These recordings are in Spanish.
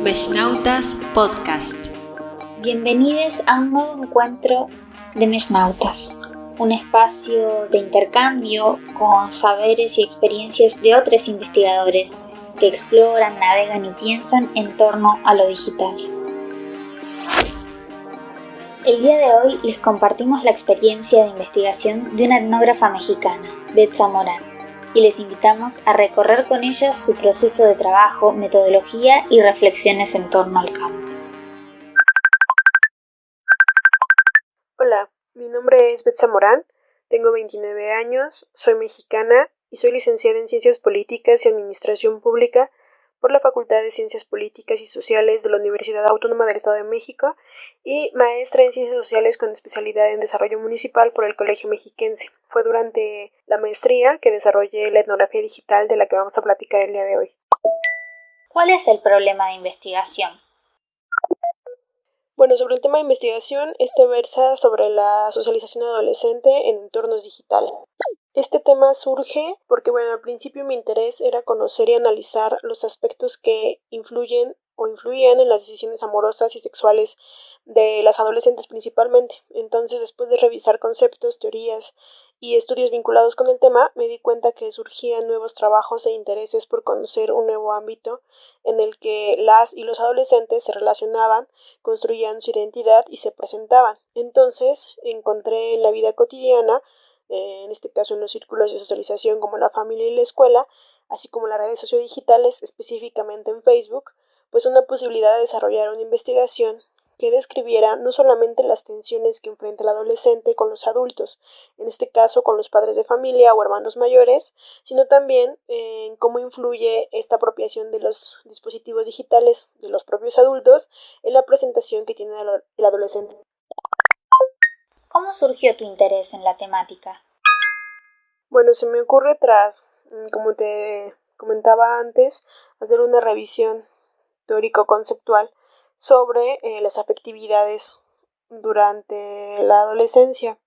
Meshnautas Podcast. Bienvenidos a un nuevo encuentro de Meshnautas, un espacio de intercambio con saberes y experiencias de otros investigadores que exploran, navegan y piensan en torno a lo digital. El día de hoy les compartimos la experiencia de investigación de una etnógrafa mexicana, Betsa Morán, y les invitamos a recorrer con ella su proceso de trabajo, metodología y reflexiones en torno al campo. Hola, mi nombre es Betsa Morán, tengo 29 años, soy mexicana y soy licenciada en Ciencias Políticas y Administración Pública por la Facultad de Ciencias Políticas y Sociales de la Universidad Autónoma del Estado de México y maestra en Ciencias Sociales con especialidad en Desarrollo Municipal por el Colegio Mexiquense. Fue durante la maestría que desarrollé la etnografía digital de la que vamos a platicar el día de hoy. ¿Cuál es el problema de investigación? Bueno, sobre el tema de investigación, este versa sobre la socialización adolescente en entornos digitales. Este tema surge porque, al principio mi interés era conocer y analizar los aspectos que influyen o influían en las decisiones amorosas y sexuales de las adolescentes principalmente. Entonces, después de revisar conceptos, teorías y estudios vinculados con el tema, me di cuenta que surgían nuevos trabajos e intereses por conocer un nuevo ámbito en el que las y los adolescentes se relacionaban, construían su identidad y se presentaban. Entonces, encontré en la vida cotidiana, en este caso en los círculos de socialización como la familia y la escuela, así como las redes sociodigitales, específicamente en Facebook, pues una posibilidad de desarrollar una investigación que describiera no solamente las tensiones que enfrenta el adolescente con los adultos, en este caso con los padres de familia o hermanos mayores, sino también en cómo influye esta apropiación de los dispositivos digitales de los propios adultos en la presentación que tiene el adolescente. ¿Cómo surgió tu interés en la temática? Se me ocurre tras, como te comentaba antes, hacer una revisión teórico-conceptual sobre las afectividades durante la adolescencia.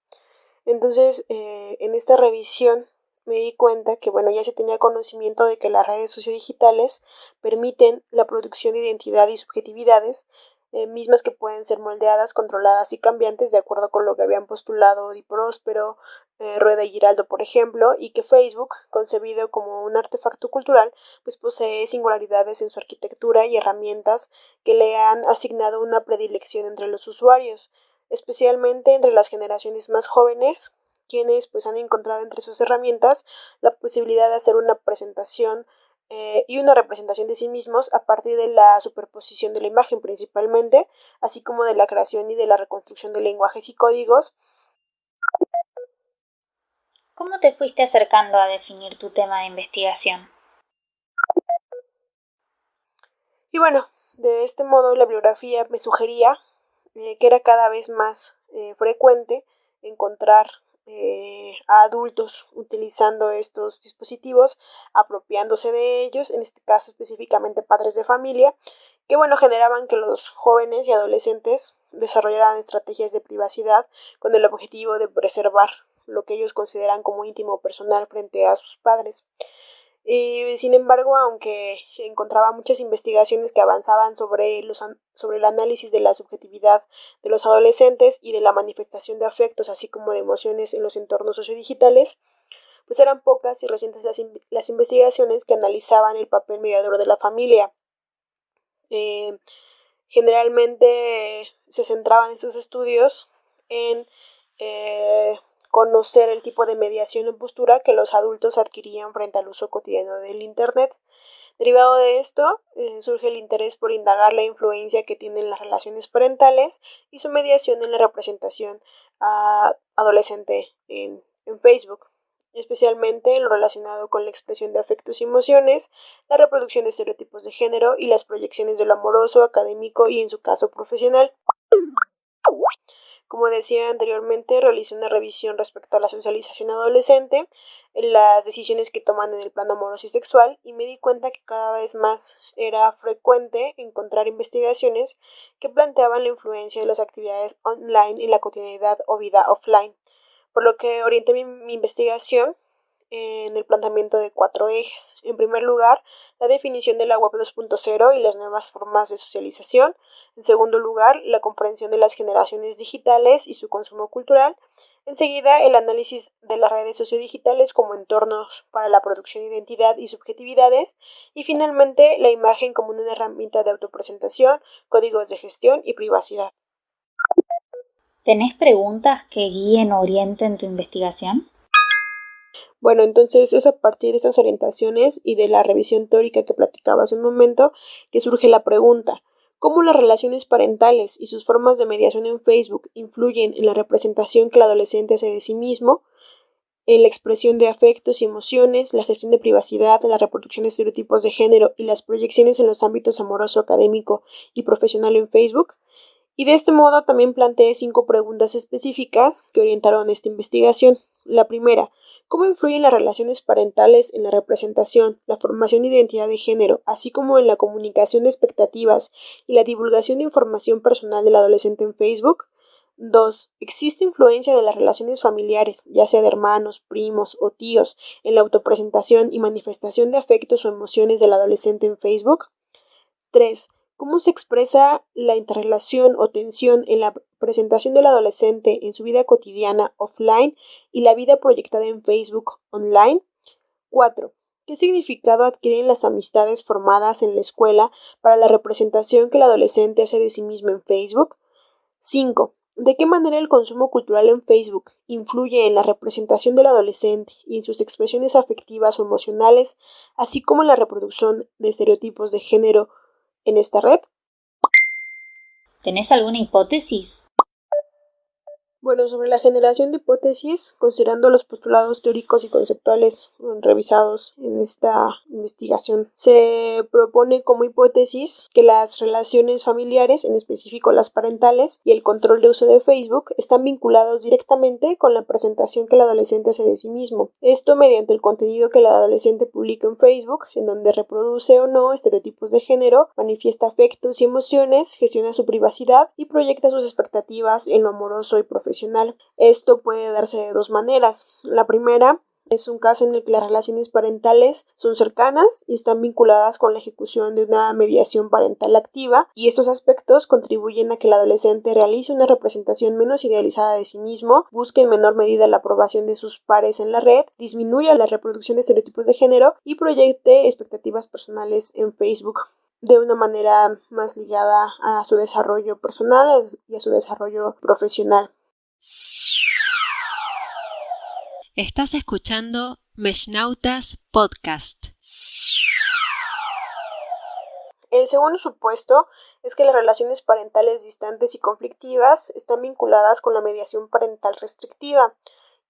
Entonces, en esta revisión me di cuenta que, ya se tenía conocimiento de que las redes sociodigitales permiten la producción de identidad y subjetividades, mismas que pueden ser moldeadas, controladas y cambiantes de acuerdo con lo que habían postulado Di Próspero, Rueda y Giraldo, por ejemplo, y que Facebook, concebido como un artefacto cultural, pues posee singularidades en su arquitectura y herramientas que le han asignado una predilección entre los usuarios, especialmente entre las generaciones más jóvenes, quienes pues han encontrado entre sus herramientas la posibilidad de hacer una presentación y una representación de sí mismos a partir de la superposición de la imagen principalmente, así como de la creación y de la reconstrucción de lenguajes y códigos. ¿Cómo te fuiste acercando a definir tu tema de investigación? Y de este modo la bibliografía me sugería que era cada vez más frecuente encontrar a adultos utilizando estos dispositivos, apropiándose de ellos, en este caso específicamente padres de familia, que generaban que los jóvenes y adolescentes desarrollaran estrategias de privacidad con el objetivo de preservar lo que ellos consideran como íntimo o personal frente a sus padres. Sin embargo, aunque encontraba muchas investigaciones que avanzaban sobre el análisis de la subjetividad de los adolescentes y de la manifestación de afectos, así como de emociones en los entornos sociodigitales, pues eran pocas y recientes las investigaciones que analizaban el papel mediador de la familia. Generalmente se centraban estos estudios en conocer el tipo de mediación o postura que los adultos adquirían frente al uso cotidiano del Internet. Derivado de esto, surge el interés por indagar la influencia que tienen las relaciones parentales y su mediación en la representación adolescente en Facebook, especialmente en lo relacionado con la expresión de afectos y emociones, la reproducción de estereotipos de género y las proyecciones de lo amoroso, académico y en su caso profesional. Como decía anteriormente, realicé una revisión respecto a la socialización adolescente, las decisiones que toman en el plano amoroso y sexual, y me di cuenta que cada vez más era frecuente encontrar investigaciones que planteaban la influencia de las actividades online en la cotidianidad o vida offline, por lo que orienté mi investigación en el planteamiento de 4 ejes. En primer lugar, la definición de la web 2.0 y las nuevas formas de socialización. En segundo lugar, la comprensión de las generaciones digitales y su consumo cultural. Enseguida, el análisis de las redes sociodigitales como entornos para la producción de identidad y subjetividades. Y finalmente, la imagen como una herramienta de autopresentación, códigos de gestión y privacidad. ¿Tenés preguntas que guíen o orienten tu investigación? Bueno, entonces es a partir de estas orientaciones y de la revisión teórica que platicaba hace un momento que surge la pregunta: ¿cómo las relaciones parentales y sus formas de mediación en Facebook influyen en la representación que el adolescente hace de sí mismo, en la expresión de afectos y emociones, la gestión de privacidad, la reproducción de estereotipos de género y las proyecciones en los ámbitos amoroso, académico y profesional en Facebook? Y de este modo también planteé 5 preguntas específicas que orientaron esta investigación. La primera: ¿cómo influyen las relaciones parentales en la representación, la formación de identidad de género, así como en la comunicación de expectativas y la divulgación de información personal del adolescente en Facebook? 2. ¿Existe influencia de las relaciones familiares, ya sea de hermanos, primos o tíos, en la autopresentación y manifestación de afectos o emociones del adolescente en Facebook? 3. ¿Cómo se expresa la interrelación o tensión en la presentación del adolescente en su vida cotidiana offline y la vida proyectada en Facebook online? 4. ¿Qué significado adquieren las amistades formadas en la escuela para la representación que el adolescente hace de sí mismo en Facebook? 5. ¿De qué manera el consumo cultural en Facebook influye en la representación del adolescente y en sus expresiones afectivas o emocionales, así como en la reproducción de estereotipos de género en esta red? ¿Tenés alguna hipótesis? Bueno, sobre la generación de hipótesis, considerando los postulados teóricos y conceptuales revisados en esta investigación, se propone como hipótesis que las relaciones familiares, en específico las parentales, y el control de uso de Facebook están vinculados directamente con la presentación que el adolescente hace de sí mismo. Esto mediante el contenido que el adolescente publica en Facebook, en donde reproduce o no estereotipos de género, manifiesta afectos y emociones, gestiona su privacidad y proyecta sus expectativas en lo amoroso y profesional. Esto puede darse de 2 maneras. La primera es un caso en el que las relaciones parentales son cercanas y están vinculadas con la ejecución de una mediación parental activa, y estos aspectos contribuyen a que el adolescente realice una representación menos idealizada de sí mismo, busque en menor medida la aprobación de sus pares en la red, disminuya la reproducción de estereotipos de género y proyecte expectativas personales en Facebook de una manera más ligada a su desarrollo personal y a su desarrollo profesional. Estás escuchando Meshnautas Podcast. El segundo supuesto es que las relaciones parentales distantes y conflictivas están vinculadas con la mediación parental restrictiva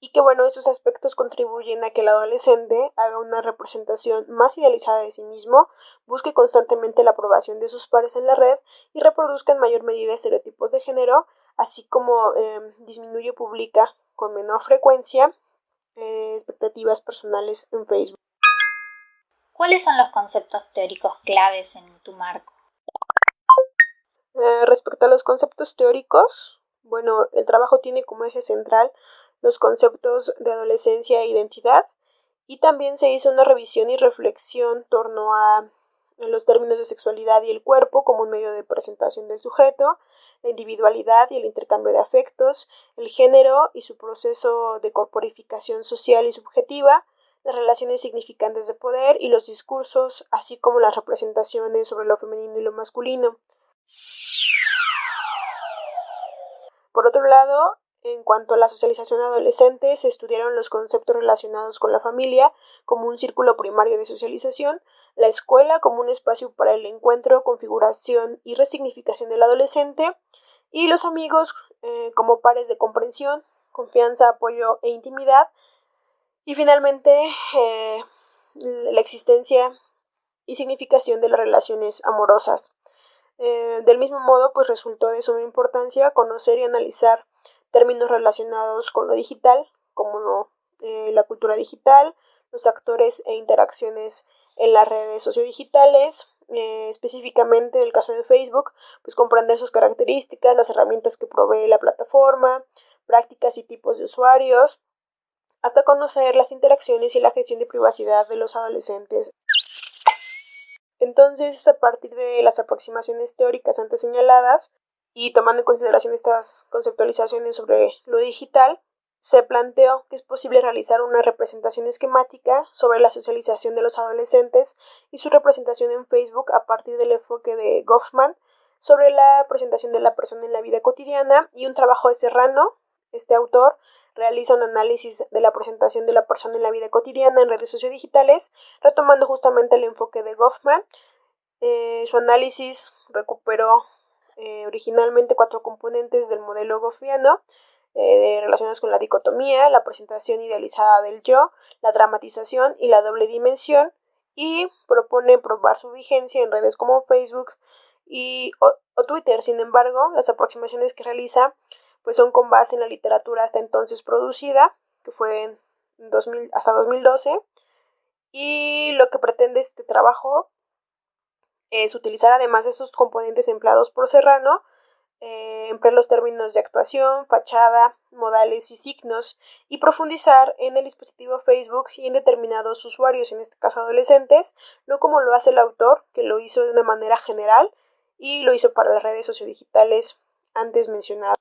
y que, estos aspectos contribuyen a que el adolescente haga una representación más idealizada de sí mismo, busque constantemente la aprobación de sus pares en la red y reproduzca en mayor medida estereotipos de género, así como disminuye o publica con menor frecuencia expectativas personales en Facebook. ¿Cuáles son los conceptos teóricos claves en tu marco? Respecto a los conceptos teóricos, el trabajo tiene como eje central los conceptos de adolescencia e identidad, y también se hizo una revisión y reflexión en torno a los términos de sexualidad y el cuerpo como un medio de presentación del sujeto, la individualidad y el intercambio de afectos, el género y su proceso de corporificación social y subjetiva, las relaciones significantes de poder y los discursos, así como las representaciones sobre lo femenino y lo masculino. Por otro lado, en cuanto a la socialización adolescente, se estudiaron los conceptos relacionados con la familia como un círculo primario de socialización, la escuela como un espacio para el encuentro, configuración y resignificación del adolescente, y los amigos como pares de comprensión, confianza, apoyo e intimidad, y finalmente la existencia y significación de las relaciones amorosas. Del mismo modo, resultó de suma importancia conocer y analizar términos relacionados con lo digital, como la cultura digital, los actores e interacciones en las redes sociodigitales, específicamente en el caso de Facebook, comprender sus características, las herramientas que provee la plataforma, prácticas y tipos de usuarios, hasta conocer las interacciones y la gestión de privacidad de los adolescentes. Entonces, es a partir de las aproximaciones teóricas antes señaladas y tomando en consideración estas conceptualizaciones sobre lo digital, se planteó que es posible realizar una representación esquemática sobre la socialización de los adolescentes y su representación en Facebook a partir del enfoque de Goffman sobre la presentación de la persona en la vida cotidiana y un trabajo de Serrano. Este autor realiza un análisis de la presentación de la persona en la vida cotidiana en redes sociodigitales, retomando justamente el enfoque de Goffman. Su análisis recuperó originalmente 4 componentes del modelo goffiano, relacionados con la dicotomía, la presentación idealizada del yo, la dramatización y la doble dimensión, y propone probar su vigencia en redes como Facebook o Twitter. Sin embargo, las aproximaciones que realiza pues son con base en la literatura hasta entonces producida, que fue en 2000, hasta 2012, y lo que pretende este trabajo es utilizar, además de esos componentes empleados por Serrano, emplear los términos de actuación, fachada, modales y signos, y profundizar en el dispositivo Facebook y en determinados usuarios, en este caso adolescentes, no como lo hace el autor, que lo hizo de una manera general y lo hizo para las redes sociodigitales antes mencionadas.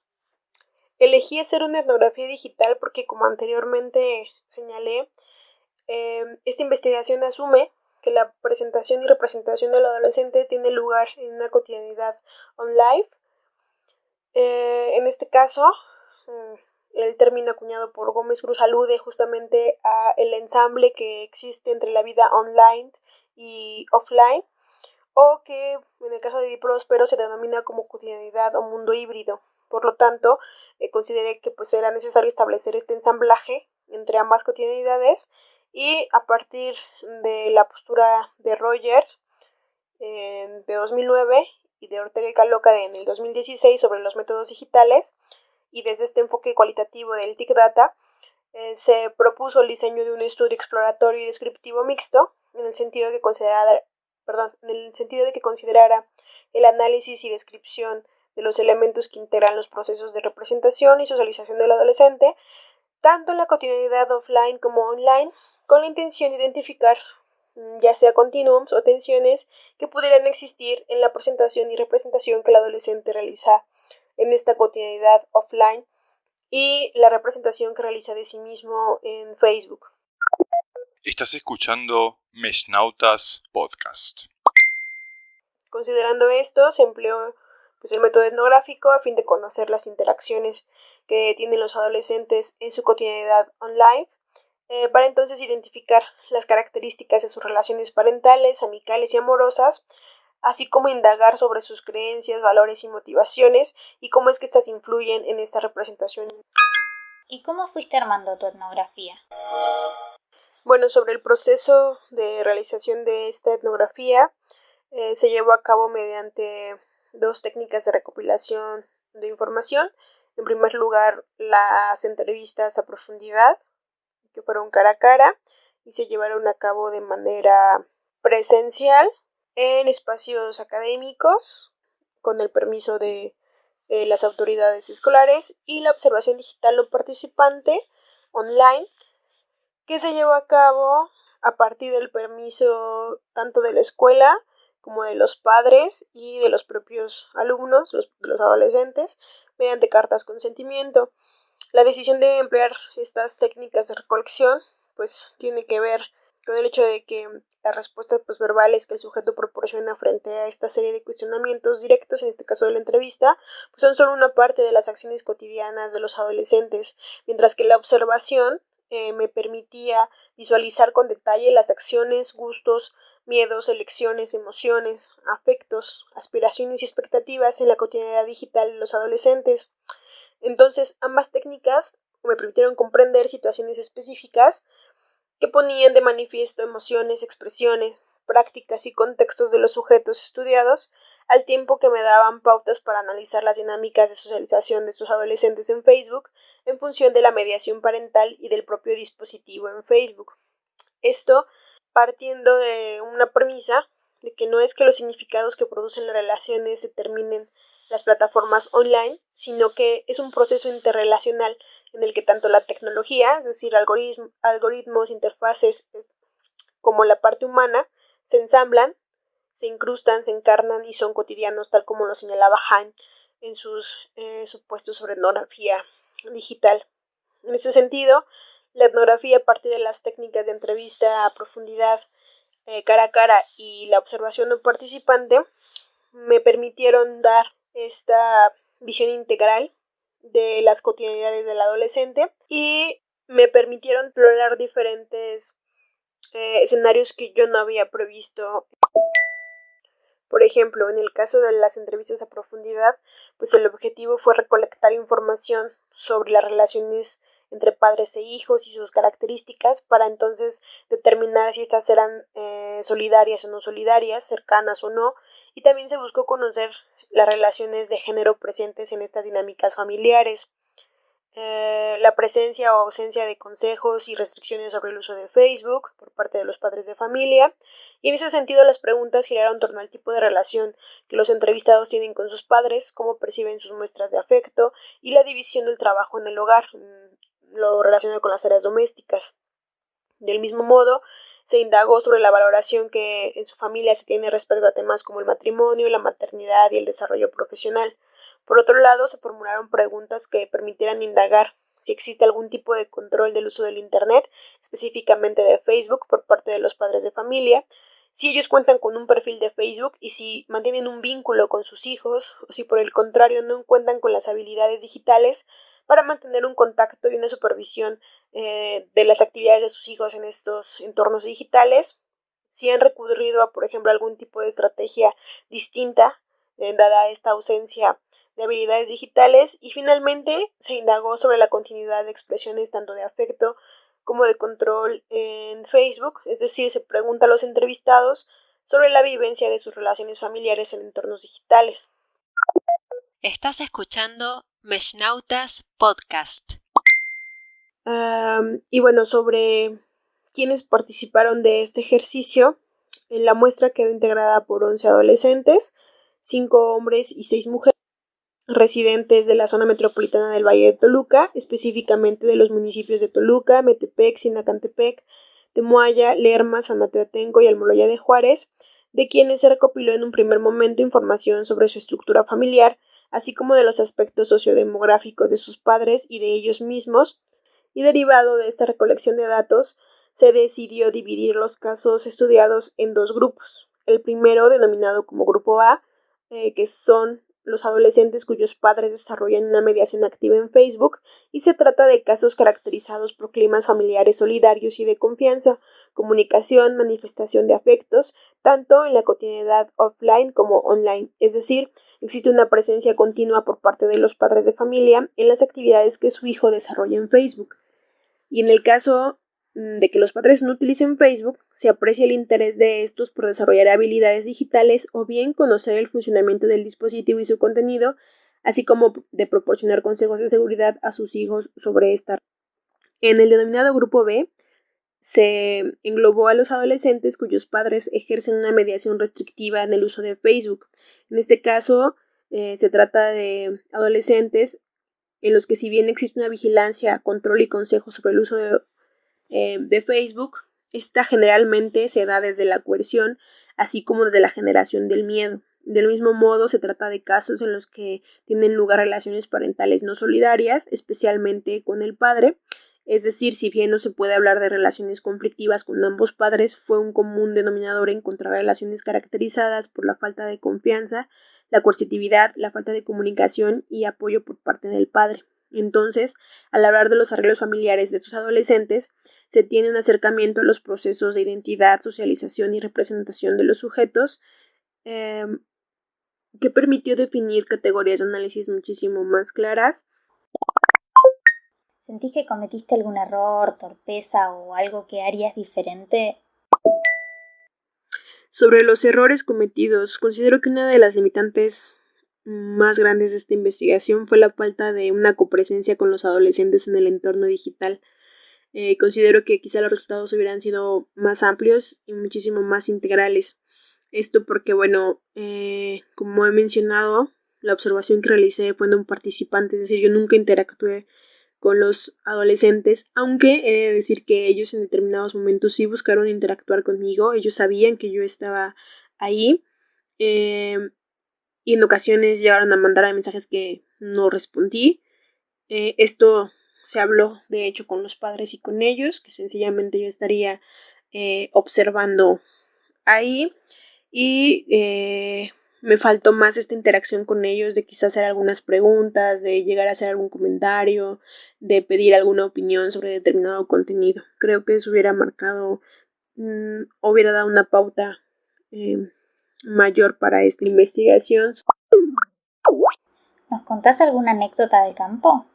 Elegí hacer una etnografía digital porque, como anteriormente señalé, esta investigación asume que la presentación y representación del adolescente tiene lugar en una cotidianidad online. En este caso, el término acuñado por Gómez Cruz alude justamente a el ensamble que existe entre la vida online y offline, o que en el caso de Di Próspero se denomina como cotidianidad o mundo híbrido. Por lo tanto, consideré que pues era necesario establecer este ensamblaje entre ambas cotidianidades, y a partir de la postura de Rogers de 2009 y de Ortega y Caloca en el 2016 sobre los métodos digitales, y desde este enfoque cualitativo del TIC Data, se propuso el diseño de un estudio exploratorio y descriptivo mixto, en el sentido de que considerara el análisis y descripción de los elementos que integran los procesos de representación y socialización del adolescente, tanto en la cotidianidad offline como online, con la intención de identificar ya sea continuums o tensiones que pudieran existir en la presentación y representación que el adolescente realiza en esta cotidianidad offline y la representación que realiza de sí mismo en Facebook. Estás escuchando Meshnautas Podcast. Considerando esto, se empleó el método etnográfico a fin de conocer las interacciones que tienen los adolescentes en su cotidianidad online, para entonces identificar las características de sus relaciones parentales, amicales y amorosas, así como indagar sobre sus creencias, valores y motivaciones, y cómo es que estas influyen en esta representación. ¿Y cómo fuiste armando tu etnografía? Bueno, sobre el proceso de realización de esta etnografía, se llevó a cabo mediante 2 técnicas de recopilación de información. En primer lugar, las entrevistas a profundidad, que fueron cara a cara y se llevaron a cabo de manera presencial en espacios académicos con el permiso de las autoridades escolares, y la observación digital o participante online, que se llevó a cabo a partir del permiso tanto de la escuela como de los padres y de los propios alumnos, de los adolescentes, mediante cartas consentimiento. La decisión de emplear estas técnicas de recolección pues tiene que ver con el hecho de que las respuestas verbales que el sujeto proporciona frente a esta serie de cuestionamientos directos, en este caso de la entrevista, pues son solo una parte de las acciones cotidianas de los adolescentes, mientras que la observación me permitía visualizar con detalle las acciones, gustos, miedos, elecciones, emociones, afectos, aspiraciones y expectativas en la cotidianidad digital de los adolescentes. Entonces, ambas técnicas me permitieron comprender situaciones específicas que ponían de manifiesto emociones, expresiones, prácticas y contextos de los sujetos estudiados, al tiempo que me daban pautas para analizar las dinámicas de socialización de estos adolescentes en Facebook en función de la mediación parental y del propio dispositivo en Facebook. Esto partiendo de una premisa de que no es que los significados que producen las relaciones determinen las plataformas online, sino que es un proceso interrelacional en el que tanto la tecnología, es decir, algoritmos, interfaces, como la parte humana, se ensamblan, se incrustan, se encarnan y son cotidianos, tal como lo señalaba Han en sus supuestos sobre etnografía digital. En ese sentido, la etnografía, a partir de las técnicas de entrevista a profundidad, cara a cara y la observación del participante, me permitieron dar esta visión integral de las cotidianidades del adolescente y me permitieron explorar diferentes escenarios que yo no había previsto. Por ejemplo, en el caso de las entrevistas a profundidad, pues el objetivo fue recolectar información sobre las relaciones entre padres e hijos y sus características para entonces determinar si estas eran solidarias o no solidarias, cercanas o no, y también se buscó conocer las relaciones de género presentes en estas dinámicas familiares. La presencia o ausencia de consejos y restricciones sobre el uso de Facebook por parte de los padres de familia, y en ese sentido las preguntas giraron en torno al tipo de relación que los entrevistados tienen con sus padres, cómo perciben sus muestras de afecto y la división del trabajo en el hogar, lo relacionado con las tareas domésticas. Del mismo modo, se indagó sobre la valoración que en su familia se tiene respecto a temas como el matrimonio, la maternidad y el desarrollo profesional. Por otro lado, se formularon preguntas que permitieran indagar si existe algún tipo de control del uso del Internet, específicamente de Facebook, por parte de los padres de familia, si ellos cuentan con un perfil de Facebook y si mantienen un vínculo con sus hijos, o si por el contrario no cuentan con las habilidades digitales para mantener un contacto y una supervisión de las actividades de sus hijos en estos entornos digitales, si han recurrido a, por ejemplo, algún tipo de estrategia distinta, dada esta ausencia de habilidades digitales, y finalmente se indagó sobre la continuidad de expresiones tanto de afecto como de control en Facebook, es decir, se pregunta a los entrevistados sobre la vivencia de sus relaciones familiares en entornos digitales. Estás escuchando Meshnautas Podcast. Y bueno, sobre quienes participaron de este ejercicio, la muestra quedó integrada por 11 adolescentes, 5 hombres y 6 mujeres, residentes de la zona metropolitana del Valle de Toluca, específicamente de los municipios de Toluca, Metepec, Sinacantepec, Temuaya, Lerma, San Mateo Atenco y Almoloya de Juárez, de quienes se recopiló en un primer momento información sobre su estructura familiar, así como de los aspectos sociodemográficos de sus padres y de ellos mismos, y derivado de esta recolección de datos, se decidió dividir los casos estudiados en 2 grupos. El primero, denominado como Grupo A, que son los adolescentes cuyos padres desarrollan una mediación activa en Facebook, y se trata de casos caracterizados por climas familiares solidarios y de confianza, comunicación, manifestación de afectos, tanto en la cotidianidad offline como online, es decir, existe una presencia continua por parte de los padres de familia en las actividades que su hijo desarrolla en Facebook. Y en el caso de que los padres no utilicen Facebook, se aprecia el interés de estos por desarrollar habilidades digitales o bien conocer el funcionamiento del dispositivo y su contenido, así como de proporcionar consejos de seguridad a sus hijos sobre esta. En el denominado Grupo B, se englobó a los adolescentes cuyos padres ejercen una mediación restrictiva en el uso de Facebook. En este caso, se trata de adolescentes en los que, si bien existe una vigilancia, control y consejo sobre el uso de Facebook, esta generalmente se da desde la coerción, así como desde la generación del miedo. Del mismo modo, se trata de casos en los que tienen lugar relaciones parentales no solidarias, especialmente con el padre. Es decir, si bien no se puede hablar de relaciones conflictivas con ambos padres, fue un común denominador encontrar relaciones caracterizadas por la falta de confianza, la coercitividad, la falta de comunicación y apoyo por parte del padre. Entonces, al hablar de los arreglos familiares de estos adolescentes, se tiene un acercamiento a los procesos de identidad, socialización y representación de los sujetos, que permitió definir categorías de análisis muchísimo más claras. ¿Sentís que cometiste algún error, torpeza o algo que harías diferente? Sobre los errores cometidos, considero que una de las limitantes más grandes de esta investigación fue la falta de una copresencia con los adolescentes en el entorno digital. Considero que quizá los resultados hubieran sido más amplios y muchísimo más integrales. Esto porque, bueno, como he mencionado, la observación que realicé fue de un participante, es decir, yo nunca interactué con los adolescentes, aunque he de decir que ellos en determinados momentos sí buscaron interactuar conmigo, ellos sabían que yo estaba ahí, y en ocasiones llegaron a mandar mensajes que no respondí. Esto se habló de hecho con los padres y con ellos, que sencillamente yo estaría observando ahí, y me faltó más esta interacción con ellos, de quizás hacer algunas preguntas, de llegar a hacer algún comentario, de pedir alguna opinión sobre determinado contenido. Creo que eso hubiera marcado, hubiera dado una pauta mayor para esta investigación. ¿Nos contás alguna anécdota del campo?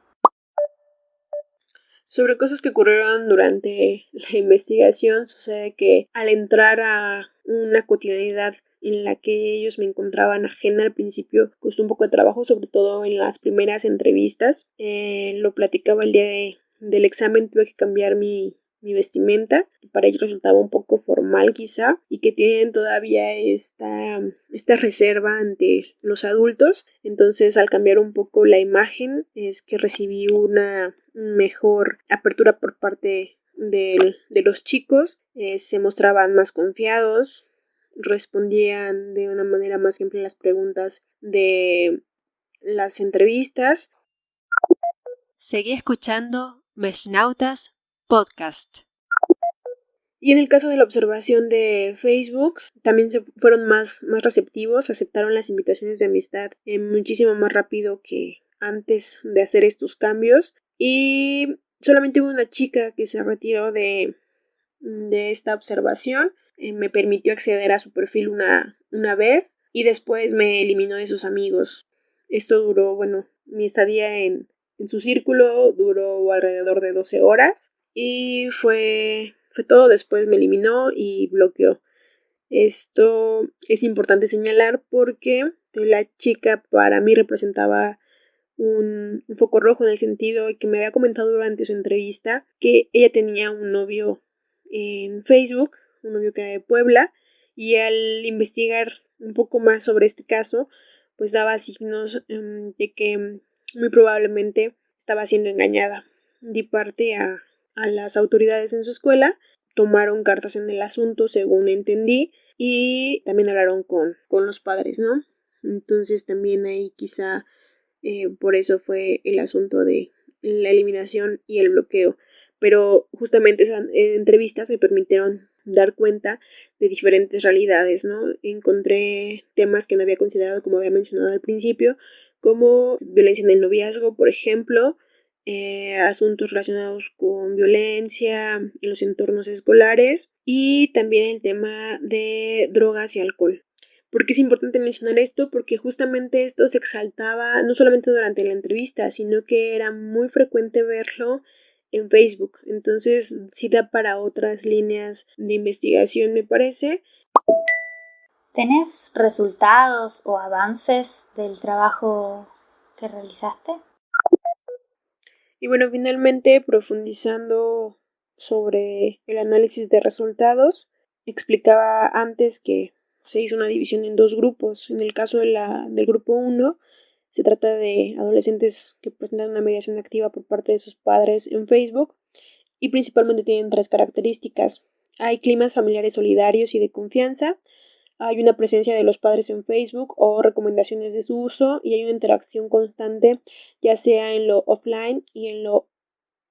Sobre cosas que ocurrieron durante la investigación, sucede que al entrar a una cotidianidad en la que ellos me encontraban ajena al principio, costó un poco de trabajo, sobre todo en las primeras entrevistas. Lo platicaba el día del examen, tuve que cambiar mi vestimenta, para ellos resultaba un poco formal quizá, y que tienen todavía esta reserva ante los adultos. Entonces, al cambiar un poco la imagen, es que recibí una mejor apertura por parte de los chicos. Se mostraban más confiados, respondían de una manera más simple las preguntas de las entrevistas. Seguí escuchando Meshnautas Podcast. Y en el caso de la observación de Facebook, también se fueron más receptivos, aceptaron las invitaciones de amistad muchísimo más rápido que antes de hacer estos cambios. Y solamente hubo una chica que se retiró de esta observación, me permitió acceder a su perfil una vez y después me eliminó de sus amigos. Esto duró, mi estadía en su círculo duró alrededor de 12 horas y fue todo. Después me eliminó y bloqueó. Esto es importante señalar porque la chica para mí representaba un foco rojo, en el sentido de que me había comentado durante su entrevista que ella tenía un novio en Facebook, un novio que era de Puebla, y al investigar un poco más sobre este caso, pues daba signos de que muy probablemente estaba siendo engañada. Di parte a las autoridades en su escuela, tomaron cartas en el asunto, según entendí, y también hablaron con los padres, ¿no? Entonces también ahí quizá por eso fue el asunto de la eliminación y el bloqueo. Pero justamente esas entrevistas me permitieron dar cuenta de diferentes realidades, ¿no? Encontré temas que no había considerado, como había mencionado al principio, como violencia en el noviazgo, por ejemplo, asuntos relacionados con violencia en los entornos escolares y también el tema de drogas y alcohol. ¿Por qué es importante mencionar esto? Porque justamente esto se exaltaba no solamente durante la entrevista, sino que era muy frecuente verlo en Facebook. Entonces sí da para otras líneas de investigación, me parece. ¿Tenés resultados o avances del trabajo que realizaste? Y finalmente, profundizando sobre el análisis de resultados, explicaba antes que se hizo una división en dos grupos. En el caso del grupo 1, se trata de adolescentes que presentan una mediación activa por parte de sus padres en Facebook y principalmente tienen 3 características. Hay climas familiares solidarios y de confianza, hay una presencia de los padres en Facebook o recomendaciones de su uso, y hay una interacción constante, ya sea en lo offline y en lo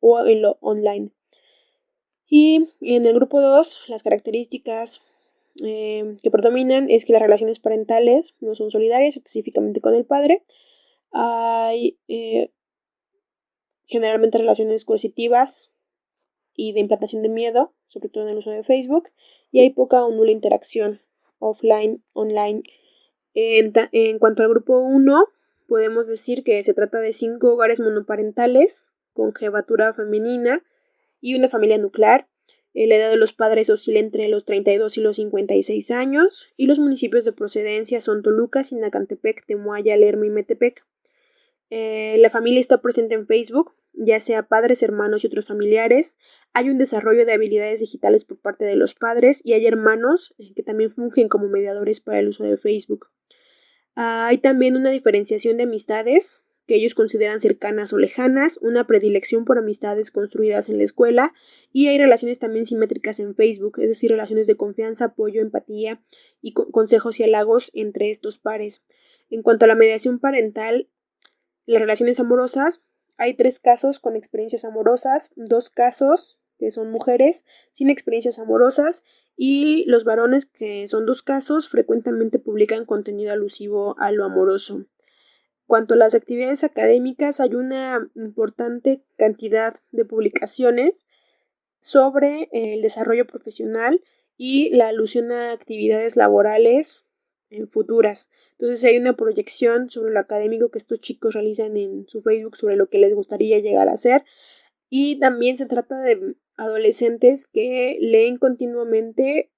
online. Y en el grupo 2, las características que predominan es que las relaciones parentales no son solidarias, específicamente con el padre. Hay generalmente relaciones coercitivas y de implantación de miedo, sobre todo en el uso de Facebook, y hay poca o nula interacción offline, online. En cuanto al grupo 1, podemos decir que se trata de 5 hogares monoparentales con jefatura femenina y una familia nuclear. La edad de los padres oscila entre los 32 y los 56 años, y los municipios de procedencia son Toluca, Sinacantepec, Temuaya, Lerma y Metepec. La familia está presente en Facebook, ya sea padres, hermanos y otros familiares. Hay un desarrollo de habilidades digitales por parte de los padres y hay hermanos que también fungen como mediadores para el uso de Facebook. Hay también una diferenciación de amistades que ellos consideran cercanas o lejanas, una predilección por amistades construidas en la escuela, y hay relaciones también simétricas en Facebook, es decir, relaciones de confianza, apoyo, empatía y consejos y halagos entre estos pares. En cuanto a la mediación parental, las relaciones amorosas, hay 3 casos con experiencias amorosas, 2 casos que son mujeres sin experiencias amorosas, y los varones, que son 2 casos, frecuentemente publican contenido alusivo a lo amoroso. Cuanto a las actividades académicas, hay una importante cantidad de publicaciones sobre el desarrollo profesional y la alusión a actividades laborales futuras. Entonces hay una proyección sobre lo académico que estos chicos realizan en su Facebook sobre lo que les gustaría llegar a ser, y también se trata de adolescentes que leen continuamente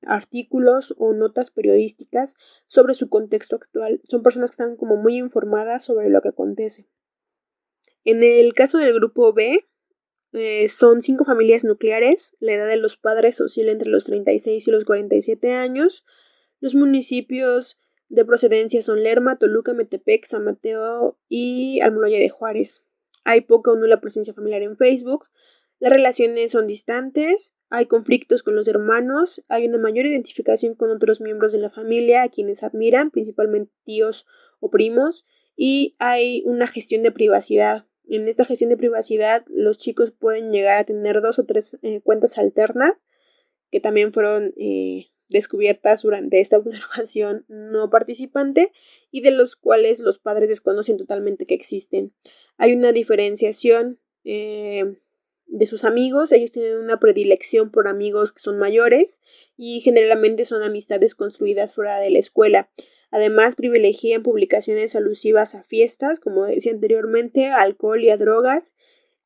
artículos o notas periodísticas sobre su contexto actual. Son personas que están como muy informadas sobre lo que acontece. En el caso del grupo B, son 5 familias nucleares. La edad de los padres oscila entre los 36 y los 47 años. Los municipios de procedencia son Lerma, Toluca, Metepec, San Mateo y Almoloya de Juárez. Hay poca o nula presencia familiar en Facebook. Las relaciones son distantes. Hay conflictos con los hermanos. Hay una mayor identificación con otros miembros de la familia a quienes admiran, principalmente tíos o primos. Y hay una gestión de privacidad. En esta gestión de privacidad, los chicos pueden llegar a tener 2 o 3 cuentas alternas, que también fueron descubiertas durante esta observación no participante, y de los cuales los padres desconocen totalmente que existen. Hay una diferenciación de sus amigos. Ellos tienen una predilección por amigos que son mayores y generalmente son amistades construidas fuera de la escuela. Además, privilegian publicaciones alusivas a fiestas, como decía anteriormente, a alcohol y a drogas.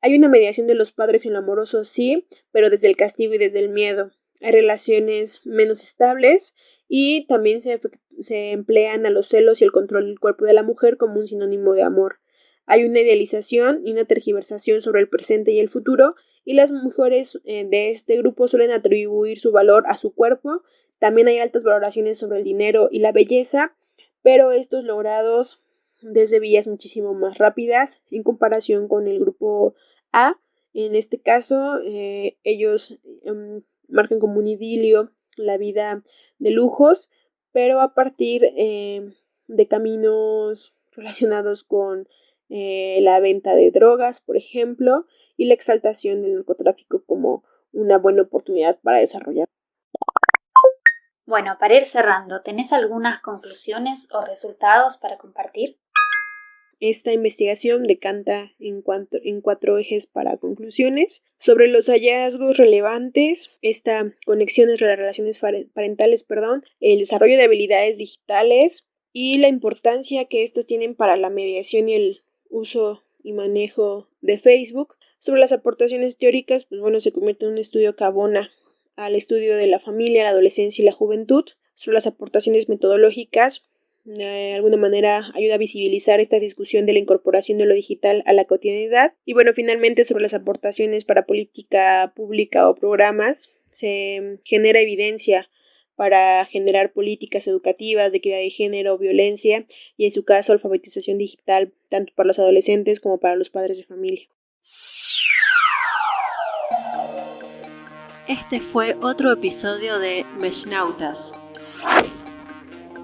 Hay una mediación de los padres en lo amoroso, sí, pero desde el castigo y desde el miedo. Hay relaciones menos estables y también se emplean a los celos y el control del cuerpo de la mujer como un sinónimo de amor. Hay una idealización y una tergiversación sobre el presente y el futuro, y las mujeres de este grupo suelen atribuir su valor a su cuerpo. También hay altas valoraciones sobre el dinero y la belleza, pero estos logrados desde vías muchísimo más rápidas en comparación con el grupo A. En este caso, ellos marcan como un idilio la vida de lujos, pero a partir de caminos relacionados con la venta de drogas, por ejemplo, y la exaltación del narcotráfico como una buena oportunidad para desarrollar. Bueno, para ir cerrando, ¿tenés algunas conclusiones o resultados para compartir? Esta investigación decanta en 4 ejes para conclusiones. Sobre los hallazgos relevantes, esta conexión entre las relaciones parentales, el desarrollo de habilidades digitales y la importancia que estas tienen para la mediación y el uso y manejo de Facebook. Sobre las aportaciones teóricas, se convierte en un estudio que abona al estudio de la familia, la adolescencia y la juventud. Sobre las aportaciones metodológicas, de alguna manera ayuda a visibilizar esta discusión de la incorporación de lo digital a la cotidianidad. Y finalmente, sobre las aportaciones para política pública o programas, se genera evidencia para generar políticas educativas de equidad de género, violencia y, en su caso, alfabetización digital, tanto para los adolescentes como para los padres de familia. Este fue otro episodio de Meshnautas.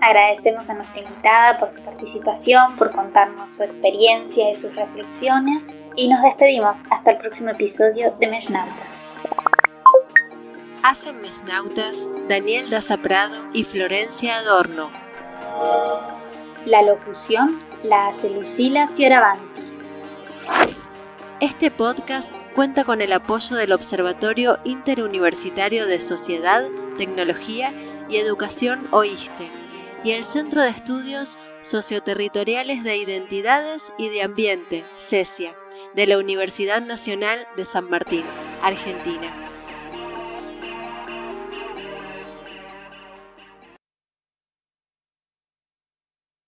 Agradecemos a nuestra invitada por su participación, por contarnos su experiencia y sus reflexiones, y nos despedimos hasta el próximo episodio de Meshnautas. Hacen Meshnautas Daniel Daza Prado y Florencia Adorno. La locución la hace Lucila Fioravanti. Este podcast cuenta con el apoyo del Observatorio Interuniversitario de Sociedad, Tecnología y Educación OISTE y el Centro de Estudios Socioterritoriales de Identidades y de Ambiente, CESIA, de la Universidad Nacional de San Martín, Argentina.